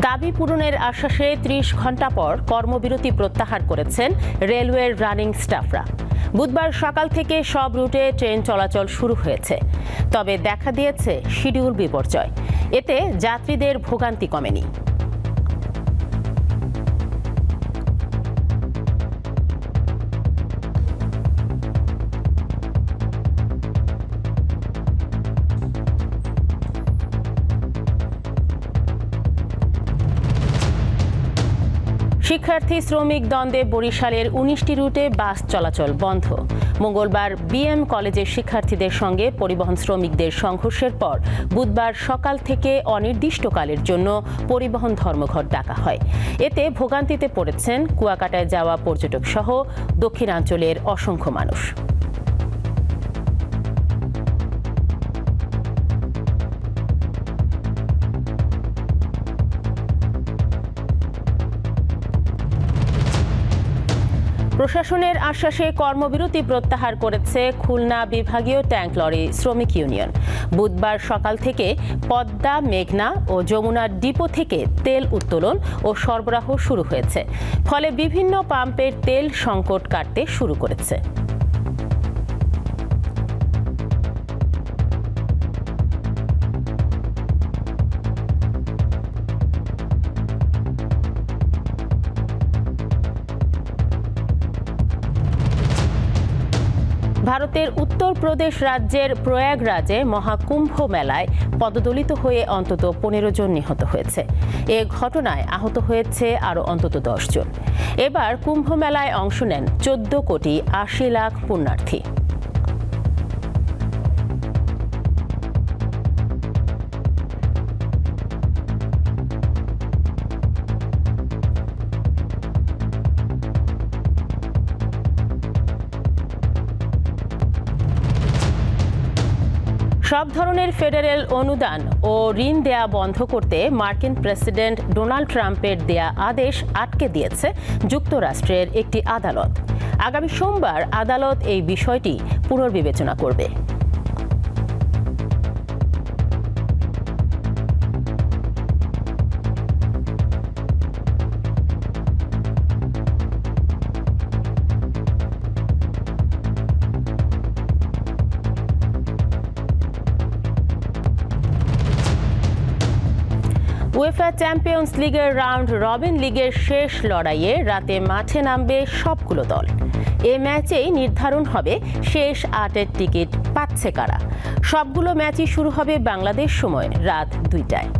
দাবি পূরণের আশ্বাসে ৩০ ঘণ্টা পর কর্মবিরতি প্রত্যাহার করেছেন রেলওয়ের রানিং স্টাফরা। বুধবার সকাল থেকে সব রুটে ট্রেন চলাচল শুরু হয়েছে, তবে দেখা দিয়েছে শিডিউল বিপর্যয়। এতে যাত্রীদের ভোগান্তি কমেনি। শিক্ষার্থী শ্রমিক দ্বন্দ্বে বরিশালের ১৯টি রুটে বাস চলাচল বন্ধ। মঙ্গলবার বিএম কলেজের শিক্ষার্থীদের সঙ্গে পরিবহন শ্রমিকদের সংঘর্ষের পর বুধবার সকাল থেকে অনির্দিষ্টকালের জন্য পরিবহন ধর্মঘট ডাকা হয়। এতে ভোগান্তিতে পড়েছেন কুয়াকাটায় যাওয়া পর্যটক সহ দক্ষিণাঞ্চলের অসংখ্য মানুষ। প্রশাসনের আশ্বাসে কর্মবিরতি প্রত্যাহার করেছে খুলনা বিভাগীয় ট্যাঙ্ক লরি শ্রমিক ইউনিয়ন। বুধবার সকাল থেকে পদ্মা, মেঘনা ও যমুনার ডিপো থেকে তেল উত্তোলন ও সরবরাহ শুরু হয়েছে, ফলে বিভিন্ন পাম্পের তেল সংকট কাটতে শুরু করেছে। ভারতের উত্তরপ্রদেশ রাজ্যের প্রয়াগরাজে মহাকুম্ভ মেলায় পদদলিত হয়ে অন্তত ১৫ জন নিহত হয়েছে। এ ঘটনায় আহত হয়েছে আরও অন্তত ১০ জন। এবার কুম্ভ মেলায় অংশ নেন ১৪,৮০,০০,০০০ পুণ্যার্থী। সব ধরনের ফেডারেল অনুদান ও ঋণ দেয়া বন্ধ করতে মার্কিন প্রেসিডেন্ট ডোনাল্ড ট্রাম্পের দেয়া আদেশ আটকে দিয়েছে যুক্তরাষ্ট্রের একটি আদালত। আগামী সোমবার আদালত এই বিষয়টি পুনর্বিবেচনা করবে। উয়েফা চ্যাম্পিয়ন্স লিগের রাউন্ড রবিন লিগের শেষ লড়াইয়ে রাতে মাঠে নামবে সবগুলো দল। এ ম্যাচেই নির্ধারণ হবে শেষ ৮-এর টিকিট পাচ্ছে কারা। সবগুলো ম্যাচই শুরু হবে বাংলাদেশ সময় রাত ২টায়।